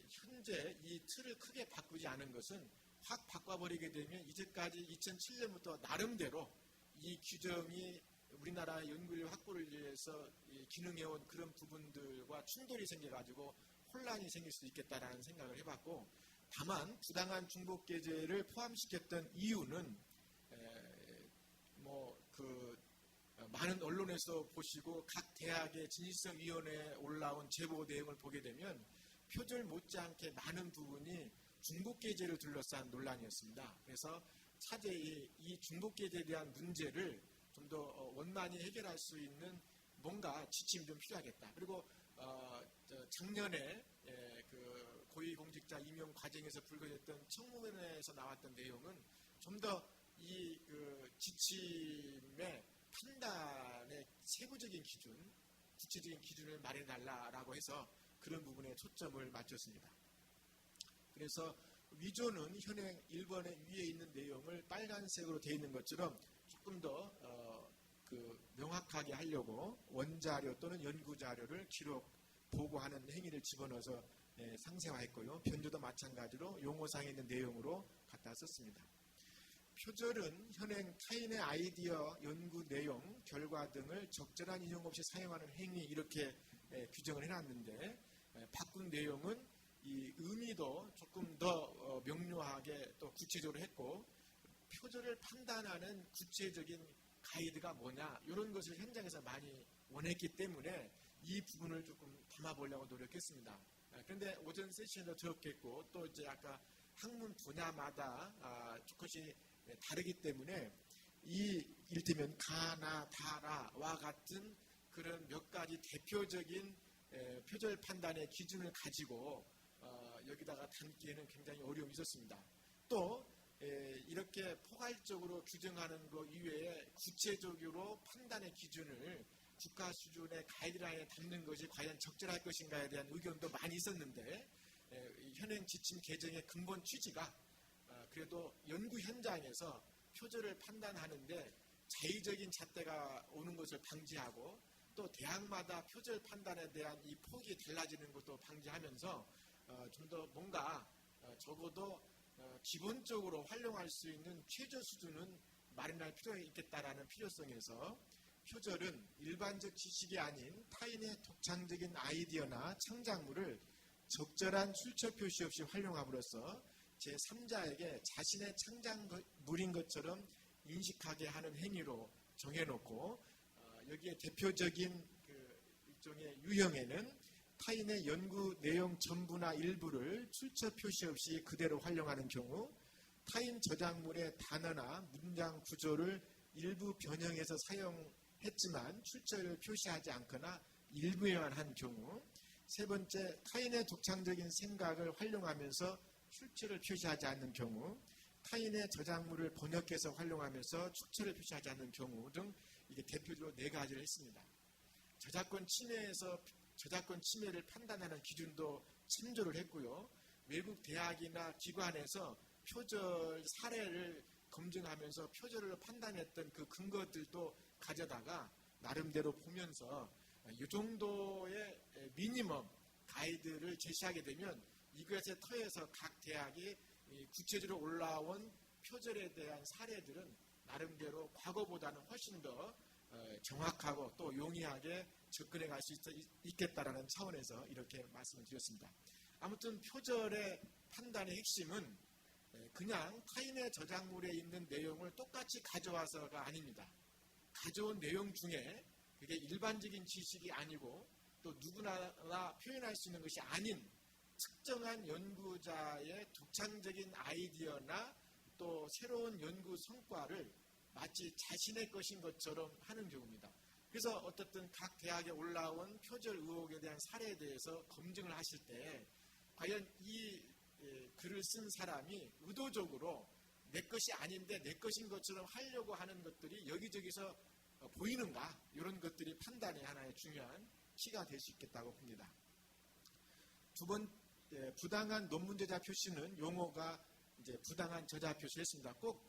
현재 이 틀을 크게 바꾸지 않은 것은 확 바꿔버리게 되면 이제까지 2007년부터 나름대로 이 규정이 우리나라 연구인력 확보를 위해서 기능해온 그런 부분들과 충돌이 생겨가지고 혼란이 생길 수 있겠다라는 생각을 해봤고 다만 부당한 중복계제를 포함시켰던 이유는 많은 언론에서 보시고 각 대학의 진실성위원회에 올라온 제보 내용을 보게 되면 표절 못지않게 많은 부분이 중복계제를 둘러싼 논란이었습니다. 그래서 차제히 이 중복계제에 대한 문제를 좀 더 원만히 해결할 수 있는 뭔가 지침이 좀 필요하겠다. 그리고 작년에 그 고위공직자 임용 과정에서 불거졌던 청문회에서 나왔던 내용은 좀 더 이 그 지침의 판단의 세부적인 기준, 구체적인 기준을 마련해달라고 해서 그런 부분에 초점을 맞췄습니다. 그래서 위조는 현행 1번의 위에 있는 내용을 빨간색으로 되어 있는 것처럼 조금 더 명확하게 하려고 원자료 또는 연구자료를 기록, 보고하는 행위를 집어넣어서 상세화했고요. 변조도 마찬가지로 용어상에 있는 내용으로 갖다 썼습니다. 표절은 현행 타인의 아이디어, 연구 내용, 결과 등을 적절한 인용 없이 사용하는 행위 이렇게 규정을 해놨는데 바꾼 내용은 이 의미도 조금 더 명료하게 또 구체적으로 했고 표절을 판단하는 구체적인 가이드가 뭐냐 이런 것을 현장에서 많이 원했기 때문에 이 부분을 조금 담아보려고 노력했습니다. 그런데 오전 세션에도 들었겠고 또 이제 아까 학문 분야마다 조금씩 다르기 때문에 이 이를테면 가나 다라와 같은 그런 몇 가지 대표적인 표절 판단의 기준을 가지고 여기다가 담기에는 굉장히 어려움이 있었습니다. 또 이렇게 포괄적으로 규정하는 것 이외에 구체적으로 판단의 기준을 국가 수준의 가이드라인에 담는 것이 과연 적절할 것인가에 대한 의견도 많이 있었는데 현행 지침 개정의 근본 취지가 그래도 연구 현장에서 표절을 판단하는데 자의적인 잣대가 오는 것을 방지하고 또 대학마다 표절 판단에 대한 이 폭이 달라지는 것도 방지하면서 좀 더 뭔가 적어도 기본적으로 활용할 수 있는 최저 수준은 마련할 필요가 있겠다라는 필요성에서 표절은 일반적 지식이 아닌 타인의 독창적인 아이디어나 창작물을 적절한 출처 표시 없이 활용함으로써 제3자에게 자신의 창작물인 것처럼 인식하게 하는 행위로 정해놓고 여기에 대표적인 일종의 유형에는 타인의 연구 내용 전부나 일부를 출처 표시 없이 그대로 활용하는 경우, 타인 저작물의 단어나 문장 구조를 일부 변형해서 사용했지만 출처를 표시하지 않거나 일부에만 한 경우, 세 번째, 타인의 독창적인 생각을 활용하면서 출처를 표시하지 않는 경우, 타인의 저작물을 번역해서 활용하면서 출처를 표시하지 않는 경우 등 이게 대표적으로 네 가지를 했습니다. 저작권 침해를 판단하는 기준도 참조를 했고요. 외국 대학이나 기관에서 표절 사례를 검증하면서 표절을 판단했던 그 근거들도 가져다가 나름대로 보면서 이 정도의 미니멈 가이드를 제시하게 되면 이것의 터에서 각 대학이 구체적으로 올라온 표절에 대한 사례들은 나름대로 과거보다는 훨씬 더 정확하고 또 용이하게 접근해 갈 수 있겠다라는 차원에서 이렇게 말씀을 드렸습니다. 아무튼 표절의 판단의 핵심은 그냥 타인의 저작물에 있는 내용을 똑같이 가져와서가 아닙니다. 가져온 내용 중에 그게 일반적인 지식이 아니고 또 누구나 표현할 수 있는 것이 아닌 특정한 연구자의 독창적인 아이디어나 또 새로운 연구 성과를 마치 자신의 것인 것처럼 하는 경우입니다. 그래서 어떻든 각 대학에 올라온 표절 의혹에 대한 사례에 대해서 검증을 하실 때 과연 이 글을 쓴 사람이 의도적으로 내 것이 아닌데 내 것인 것처럼 하려고 하는 것들이 여기저기서 보이는가 이런 것들이 판단의 하나의 중요한 키가 될 수 있겠다고 봅니다. 두 번째, 부당한 논문 저자 표시는 용어가 이제 부당한 저자 표시를 했습니다. 꼭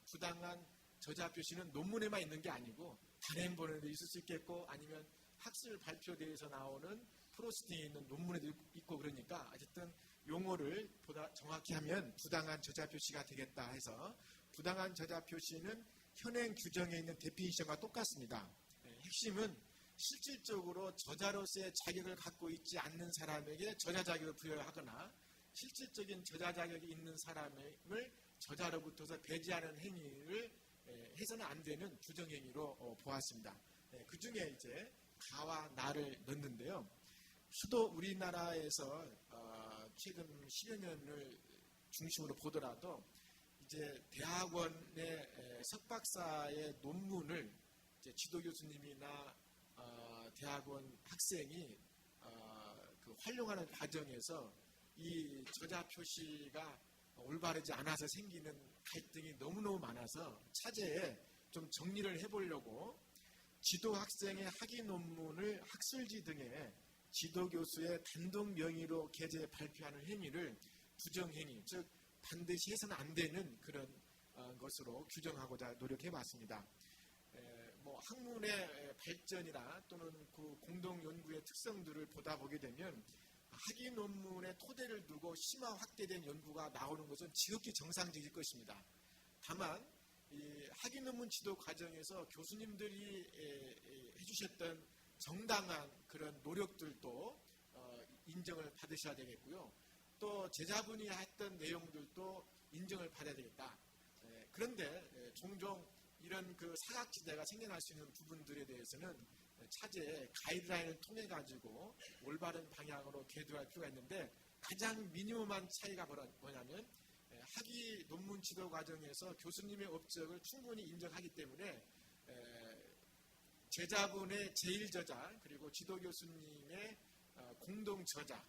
부당한 저자 표시는 논문에만 있는 게 아니고 단행본에도 있을 수 있겠고 아니면 학술 발표대에서 나오는 프로스팅에 있는 논문에도 있고 그러니까 어쨌든 용어를 보다 정확히 하면 부당한 저자 표시가 되겠다 해서 부당한 저자 표시는 현행 규정에 있는 데피니션과 똑같습니다. 핵심은 실질적으로 저자로서의 자격을 갖고 있지 않는 사람에게 저자 자격을 부여하거나 실질적인 저자 자격이 있는 사람을 저자로부터서 배제하는 행위를 해서는 안 되는 규정행위로 보았습니다. 그 중에 이제 가와 나를 넣는데요. 수도 우리나라에서 최근 10여 년을 중심으로 보더라도 이제 대학원의 석박사의 논문을 이제 지도 교수님이나 대학원 학생이 그 활용하는 과정에서 이 저자 표시가 올바르지 않아서 생기는 갈등이 너무너무 많아서 차제에 좀 정리를 해보려고 지도 학생의 학위 논문을 학술지 등에 지도 교수의 단독 명의로 게재 발표하는 행위를 부정행위, 즉 반드시 해서는 안 되는 그런 것으로 규정하고자 노력해봤습니다. 학문의 발전이나 또는 그 공동 연구의 특성들을 보다 보게 되면 학위 논문의 토대를 두고 심화 확대된 연구가 나오는 것은 지극히 정상적일 것입니다. 다만 이 학위 논문 지도 과정에서 교수님들이 해주셨던 정당한 그런 노력들도 인정을 받으셔야 되겠고요. 또 제자분이 했던 내용들도 인정을 받아야 되겠다. 그런데 종종 이런 그 사각지대가 생겨날 수 있는 부분들에 대해서는 차제에 가이드라인을 통해 가지고 올바른 방향으로 궤도할 필요가 있는데, 가장 미니멈한 차이가 뭐냐면 학위 논문 지도 과정에서 교수님의 업적을 충분히 인정하기 때문에 제자분의 제1저자 그리고 지도 교수님의 공동 저자,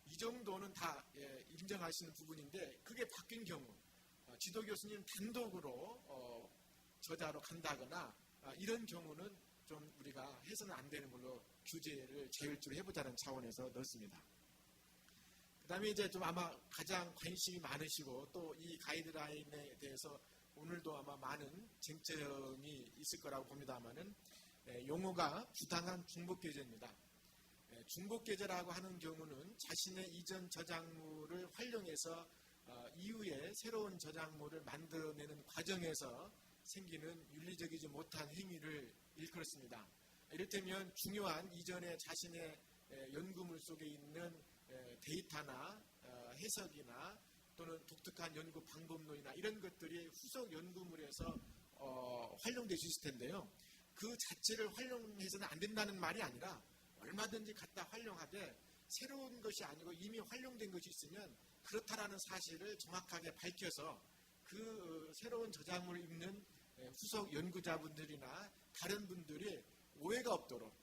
이 정도는 다 인정하시는 부분인데, 그게 바뀐 경우 지도 교수님 단독으로 저자로 간다거나 이런 경우는 좀 우리가 해서는 안 되는 걸로 규제를 자율적으로 해보자는 차원에서 넣습니다. 그 다음에 이제 좀 아마 가장 관심이 많으시고 또 이 가이드라인에 대해서 오늘도 아마 많은 쟁점이 있을 거라고 봅니다만은 용어가 부당한 중복계제입니다. 중복계제라고 하는 경우는 자신의 이전 저작물을 활용해서 이후에 새로운 저작물을 만들어내는 과정에서 생기는 윤리적이지 못한 행위를 일컬었습니다. 이를테면 중요한 이전에 자신의 연구물 속에 있는 데이터나 해석이나 또는 독특한 연구 방법론이나 이런 것들이 후속 연구물에서 활용될 수 있을 텐데요. 그 자체를 활용해서는 안 된다는 말이 아니라 얼마든지 갖다 활용하되 새로운 것이 아니고 이미 활용된 것이 있으면 그렇다라는 사실을 정확하게 밝혀서 그 새로운 저작물을 읽는 후속 연구자분들이나 다른 분들이 오해가 없도록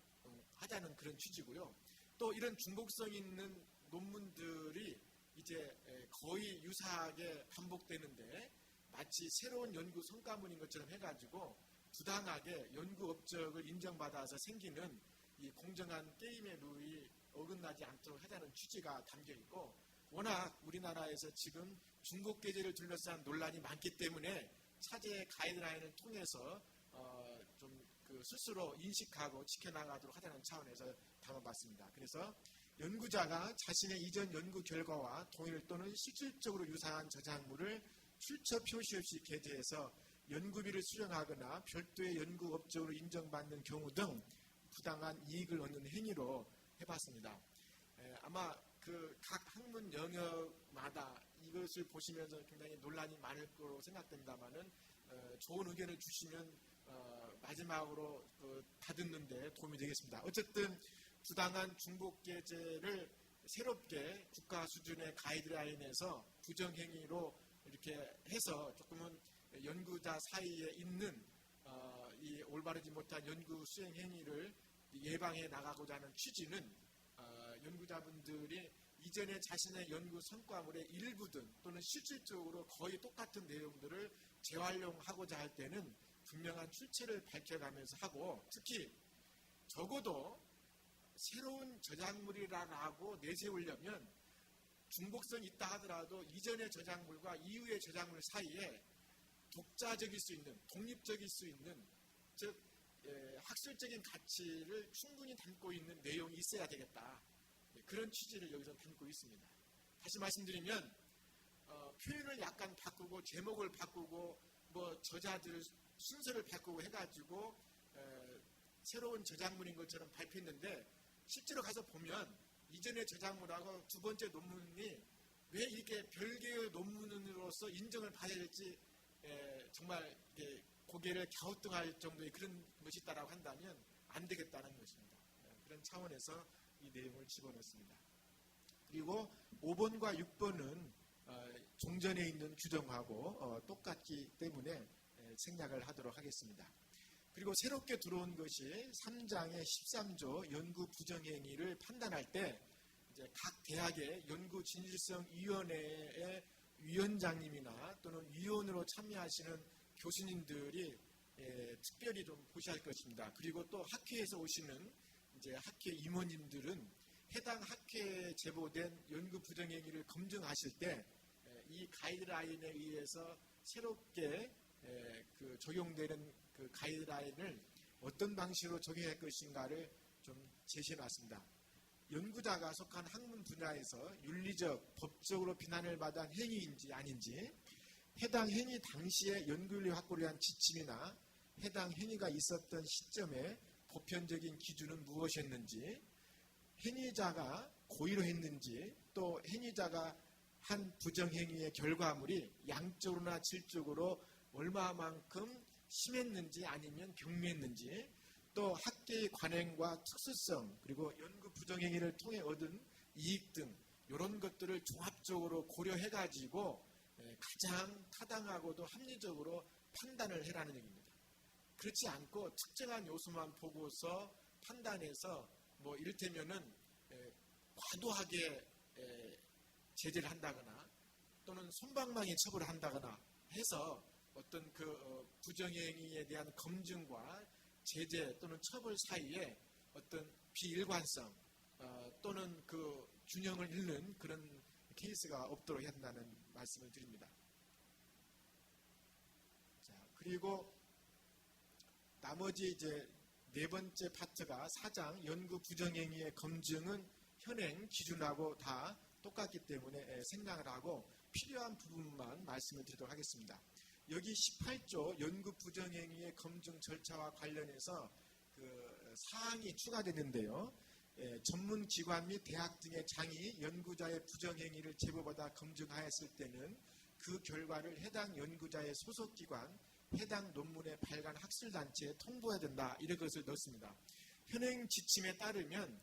하자는 그런 취지고요. 또 이런 중복성 있는 논문들이 이제 거의 유사하게 반복되는데 마치 새로운 연구 성과물인 것처럼 해가지고 부당하게 연구 업적을 인정받아서 생기는 이 공정한 게임의 룰이 어긋나지 않도록 하자는 취지가 담겨 있고, 워낙 우리나라에서 지금 중복계제를 둘러싼 논란이 많기 때문에 차제의 가이드라인을 통해서 좀 그 스스로 인식하고 지켜나가도록 하자는 차원에서 담아봤습니다. 그래서 연구자가 자신의 이전 연구 결과와 동일 또는 실질적으로 유사한 저작물을 출처 표시 없이 게재해서 연구비를 수령하거나 별도의 연구 업적으로 인정받는 경우 등 부당한 이익을 얻는 행위로 해봤습니다. 아마 그 각 학문 영역마다 이것을 보시면서 굉장히 논란이 많을 거로 생각됩니다만은 좋은 의견을 주시면 마지막으로 다듬는데 도움이 되겠습니다. 어쨌든 부당한 중복계제를 새롭게 국가 수준의 가이드라인에서 부정행위로 이렇게 해서 조금은 연구자 사이에 있는 이 올바르지 못한 연구 수행 행위를 예방해 나가고자 하는 취지는 연구자분들이 이전에 자신의 연구 성과물의 일부든 또는 실질적으로 거의 똑같은 내용들을 재활용하고자 할 때는 분명한 출처를 밝혀가면서 하고, 특히 적어도 새로운 저작물이라고 내세우려면 중복성이 있다 하더라도 이전의 저작물과 이후의 저작물 사이에 독자적일 수 있는, 독립적일 수 있는, 즉 학술적인 가치를 충분히 담고 있는 내용이 있어야 되겠다. 그런 취지를 여기서 담고 있습니다. 다시 말씀드리면 표현을 약간 바꾸고 제목을 바꾸고 뭐 저자들 순서를 바꾸고 해가지고 새로운 저작물인 것처럼 발표했는데 실제로 가서 보면 이전의 저작물하고 두 번째 논문이 왜 이렇게 별개의 논문으로서 인정을 받아야 될지 정말 고개를 갸우뚱할 정도의 그런 것이 있다라고 한다면 안 되겠다는 것입니다. 그런 차원에서 이 내용을 집어넣습니다. 그리고 5번과 6번은 종전에 있는 규정하고 똑같기 때문에 생략을 하도록 하겠습니다. 그리고 새롭게 들어온 것이 3장의 13조 연구 부정행위를 판단할 때 이제 각 대학의 연구진실성위원회의 위원장님이나 또는 위원으로 참여하시는 교수님들이 특별히 좀 보셔야 할 것입니다. 그리고 또 학회에서 오시는 이제 학회 임원님들은 해당 학회에 제보된 연구 부정행위를 검증하실 때 이 가이드라인에 의해서 새롭게 그 적용되는 그 가이드라인을 어떤 방식으로 적용할 것인가를 좀 제시해 놨습니다. 연구자가 속한 학문 분야에서 윤리적, 법적으로 비난을 받은 행위인지 아닌지, 해당 행위 당시의 연구윤리 확보를 위한 지침이나 해당 행위가 있었던 시점에 보편적인 기준은 무엇이었는지, 행위자가 고의로 했는지, 또 행위자가 한 부정행위의 결과물이 양적으로나 질적으로 얼마만큼 심했는지 아니면 경미했는지, 또 학계의 관행과 특수성, 그리고 연구 부정행위를 통해 얻은 이익 등 이런 것들을 종합적으로 고려해가지고 가장 타당하고도 합리적으로 판단을 해라는 얘기입니다. 그렇지 않고 특정한 요소만 보고서 판단해서 뭐 이를테면은 과도하게 제재를 한다거나 또는 솜방망이 처벌을 한다거나 해서 어떤 그 부정행위에 대한 검증과 제재 또는 처벌 사이에 어떤 비일관성 또는 그 균형을 잃는 그런 케이스가 없도록 해야 한다는 말씀을 드립니다. 자, 그리고 나머지 이제 네 번째 파트가 4장 연구 부정행위의 검증은 현행 기준하고 다 똑같기 때문에 생각을 하고 필요한 부분만 말씀을 드리도록 하겠습니다. 여기 18조 연구 부정행위의 검증 절차와 관련해서 그 사항이 추가되는데요. 전문기관 및 대학 등의 장이 연구자의 부정행위를 제보받아 검증하였을 때는 그 결과를 해당 연구자의 소속기관, 해당 논문의 발간 학술단체에 통보해야 된다. 이런 것을 넣습니다. 현행 지침에 따르면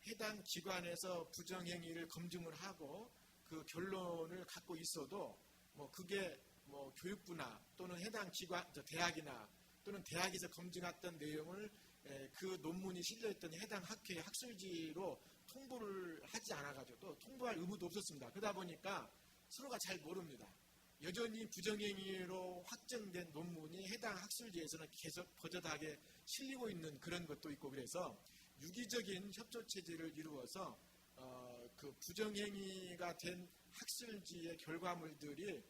해당 기관에서 부정행위를 검증을 하고 그 결론을 갖고 있어도 뭐 그게 뭐 교육부나 또는 해당 기관, 대학이나 또는 대학에서 검증했던 내용을 그 논문이 실려있던 해당 학회의 학술지로 통보를 하지 않아가지고 또 통보할 의무도 없었습니다. 그러다 보니까 서로가 잘 모릅니다. 여전히 부정행위로 확정된 논문이 해당 학술지에서는 계속 버젓하게 실리고 있는 그런 것도 있고, 그래서 유기적인 협조 체제를 이루어서 그 부정행위가 된 학술지의 결과물들이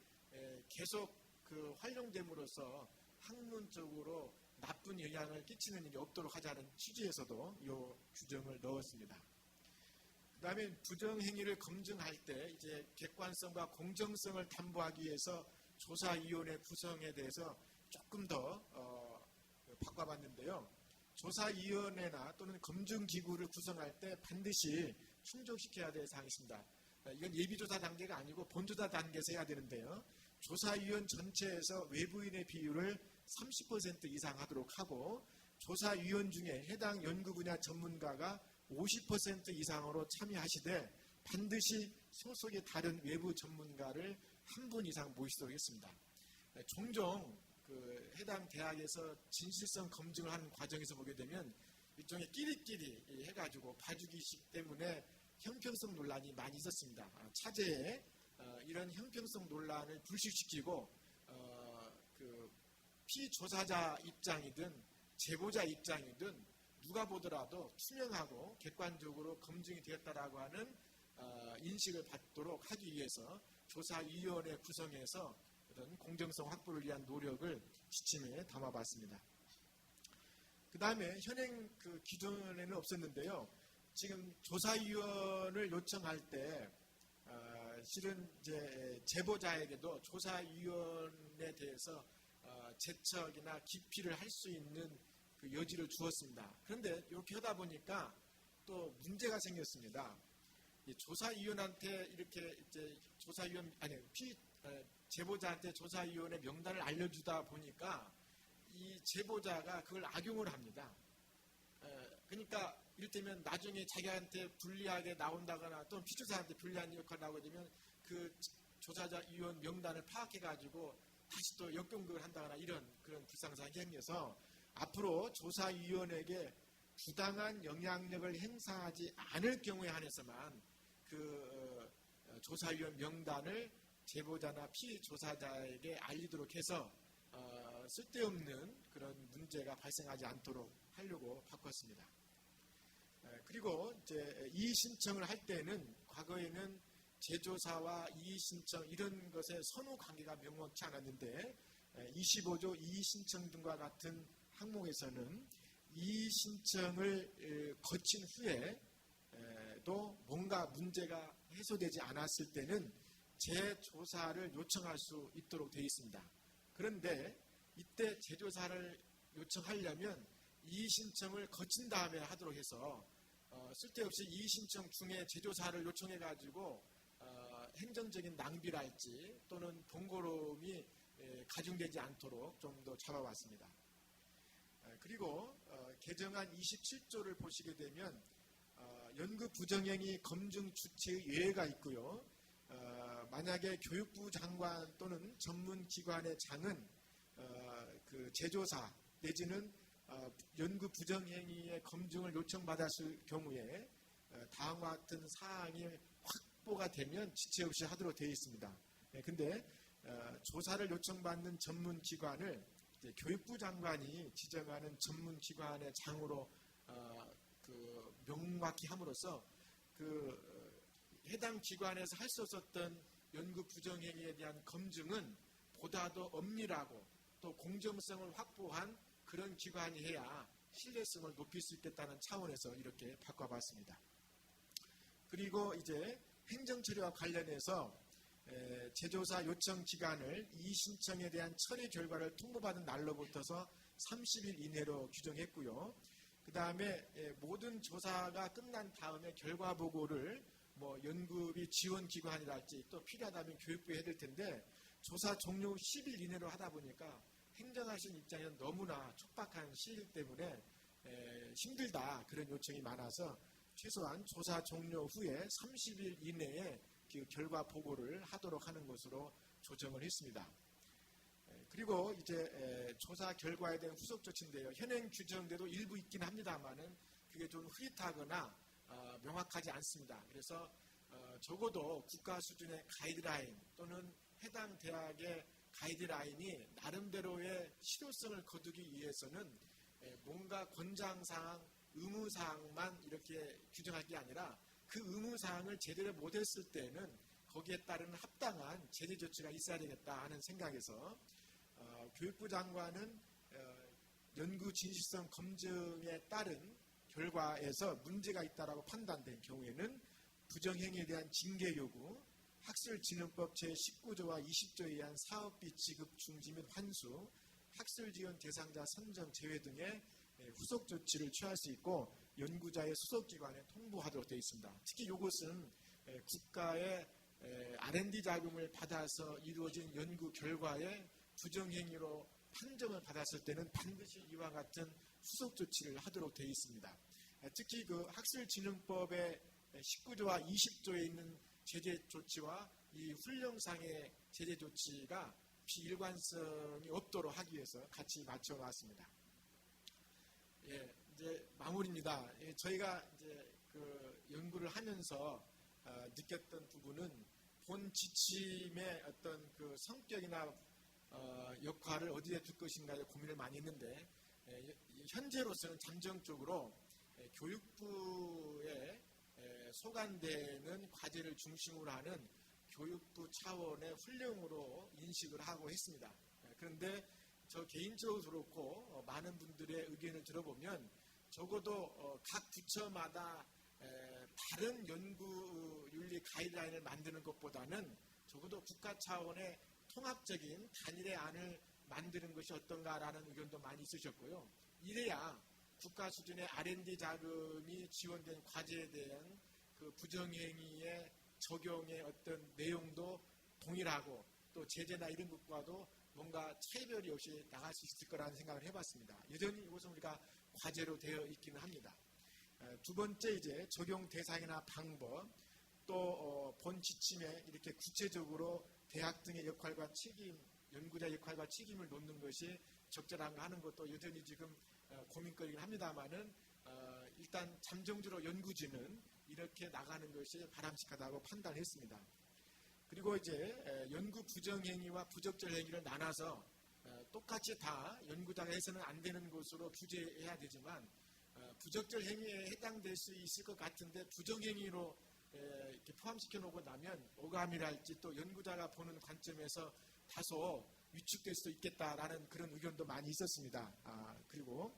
계속 그 활용됨으로써 학문적으로 나쁜 영향을 끼치는 일이 없도록 하자는 취지에서도 이 규정을 넣었습니다. 그 다음에 부정행위를 검증할 때 이제 객관성과 공정성을 담보하기 위해서 조사위원회 구성에 대해서 조금 더 바꿔봤는데요. 조사위원회나 또는 검증기구를 구성할 때 반드시 충족시켜야 될 사항이 있습니다. 이건 예비조사 단계가 아니고 본조사 단계에서 해야 되는데요. 조사위원 전체에서 외부인의 비율을 30% 이상 하도록 하고, 조사위원 중에 해당 연구 분야 전문가가 50% 이상으로 참여하시되 반드시 소속의 다른 외부 전문가를 한 분 이상 모시도록 했습니다. 종종 그 해당 대학에서 진실성 검증을 하는 과정에서 보게 되면 일종의 끼리끼리 해가지고 봐주기식 때문에 형평성 논란이 많이 있었습니다. 차제에 이런 형평성 논란을 불식시키고 그 피조사자 입장이든 제보자 입장이든 누가 보더라도 투명하고 객관적으로 검증이 되었다라고 하는 인식을 받도록 하기 위해서 조사위원회 구성해서 어떤 공정성 확보를 위한 노력을 지침에 담아봤습니다. 그 다음에 현행 그 기존에는 없었는데요. 지금 조사위원을 요청할 때 실은 이제 제보자에게도 조사위원에 대해서 재척이나 기피를 할 수 있는 그 여지를 주었습니다. 그런데 이렇게 하다 보니까 또 문제가 생겼습니다. 조사위원한테 이렇게 이제 제보자한테 조사위원의 명단을 알려주다 보니까 이 제보자가 그걸 악용을 합니다. 그러니까 이를테면 나중에 자기한테 불리하게 나온다거나 또는 피조사한테 불리한 역할을 나오게 되면 그 조사자 위원 명단을 파악해가지고 다시 또 역공격을 한다거나 이런 그런 불상사항이 생겨서 앞으로 조사위원에게 부당한 영향력을 행사하지 않을 경우에 한해서만 그 조사위원 명단을 제보자나 피조사자에게 알리도록 해서 쓸데없는 그런 문제가 발생하지 않도록 하려고 바꿨습니다. 그리고 이제 이의 신청을 할 때는 과거에는 제조사와 이의 신청 이런 것의 선후 관계가 명확치 않았는데 25조 이의 신청 등과 같은 항목에서는 이의 신청을 거친 후에 경우에도 뭔가 문제가 해소되지 않았을 때는 재조사를 요청할 수 있도록 되어 있습니다. 그런데 이때 재조사를 요청하려면 이의신청을 거친 다음에 하도록 해서 쓸데없이 이의신청 중에 재조사를 요청해가지고 행정적인 낭비랄지 또는 번거로움이 가중되지 않도록 좀 더 잡아왔습니다. 그리고 개정안 27조를 보시게 되면 연구 부정행위 검증 주체의 예외가 있고요. 만약에 교육부 장관 또는 전문기관의 장은 그 재조사 내지는 연구 부정행위의 검증을 요청받았을 경우에 다음과 같은 사항이 확보가 되면 지체 없이 하도록 되어 있습니다. 근데 조사를 요청받는 전문기관을 교육부 장관이 지정하는 전문기관의 장으로 그 명확히 함으로써 그 해당 기관에서 할 수 없었던 연구 부정행위에 대한 검증은 보다도 엄밀하고 또 공정성을 확보한 그런 기관이 해야 신뢰성을 높일 수 있겠다는 차원에서 이렇게 바꿔봤습니다. 그리고 이제 행정처리와 관련해서 재조사 요청 기간을 이의신청에 대한 처리 결과를 통보받은 날로부터서 30일 이내로 규정했고요. 그 다음에 모든 조사가 끝난 다음에 결과 보고를 뭐 연구비 지원기관이랄지 또 필요하다면 교육부에 해야 될 텐데 조사 종료 후 10일 이내로 하다 보니까 행정하신 입장에는 너무나 촉박한 시일 때문에 힘들다 그런 요청이 많아서 최소한 조사 종료 후에 30일 이내에 그 결과 보고를 하도록 하는 것으로 조정을 했습니다. 그리고 이제 조사 결과에 대한 후속 조치인데요. 현행 규정대로 일부 있긴 합니다만은 그게 좀 흐릿하거나 명확하지 않습니다. 그래서 적어도 국가 수준의 가이드라인 또는 해당 대학의 가이드라인이 나름대로의 실효성을 거두기 위해서는 뭔가 권장사항, 의무사항만 이렇게 규정할 게 아니라 그 의무사항을 제대로 못했을 때는 거기에 따른 합당한 제재 조치가 있어야 되겠다 하는 생각에서 교육부 장관은 연구 진실성 검증에 따른 결과에서 문제가 있다라고 판단된 경우에는 부정행위에 대한 징계 요구, 학술진흥법 제19조와 20조에 의한 사업비 지급 중지 및 환수, 학술지원 대상자 선정 제외 등의 후속 조치를 취할 수 있고 연구자의 소속기관에 통보하도록 되어 있습니다. 특히 이것은 국가의 R&D 자금을 받아서 이루어진 연구 결과에 부정행위로 판정을 받았을 때는 반드시 이와 같은 후속 조치를 하도록 되어 있습니다. 특히 그 학술진흥법의 19조와 20조에 있는 제재 조치와 이 훈령상의 제재 조치가 비일관성이 없도록 하기 위해서 같이 맞춰 놨습니다. 이제 마무리입니다. 저희가 이제 그 연구를 하면서 느꼈던 부분은 본 지침의 어떤 그 성격이나 역할을 어디에 둘 것인가에 고민을 많이 했는데 현재로서는 잠정적으로 교육부에 소관되는 과제를 중심으로 하는 교육부 차원의 훈령으로 인식을 하고 있습니다. 그런데 저 개인적으로 그렇고 많은 분들의 의견을 들어보면 적어도 각 부처마다 다른 연구윤리 가이드라인을 만드는 것보다는 적어도 국가 차원의 통합적인 단일의 안을 만드는 것이 어떤가라는 의견도 많이 있으셨고요. 이래야 국가 수준의 R&D 자금이 지원된 과제에 대한 그 부정행위의 적용의 어떤 내용도 동일하고 또 제재나 이런 것과도 뭔가 차이별이 없이 나갈 수 있을 거라는 생각을 해봤습니다. 여전히 이것은 우리가 과제로 되어 있기는 합니다. 두 번째 이제 적용 대상이나 방법 또 본 지침에 이렇게 구체적으로 대학 등의 역할과 책임, 연구자 역할과 책임을 놓는 것이 적절한가 하는 것도 여전히 지금 고민거리긴 합니다만은 일단 잠정적으로 연구진은 이렇게 나가는 것이 바람직하다고 판단했습니다. 그리고 이제 연구 부정행위와 부적절 행위를 나눠서 똑같이 다 연구자가 해서는 안 되는 것으로 규제해야 되지만 부적절 행위에 해당될 수 있을 것 같은데 부정행위로 이렇게 포함시켜 놓고 나면 오감이랄지 또 연구자가 보는 관점에서 다소 위축될 수도 있겠다라는 그런 의견도 많이 있었습니다. 그리고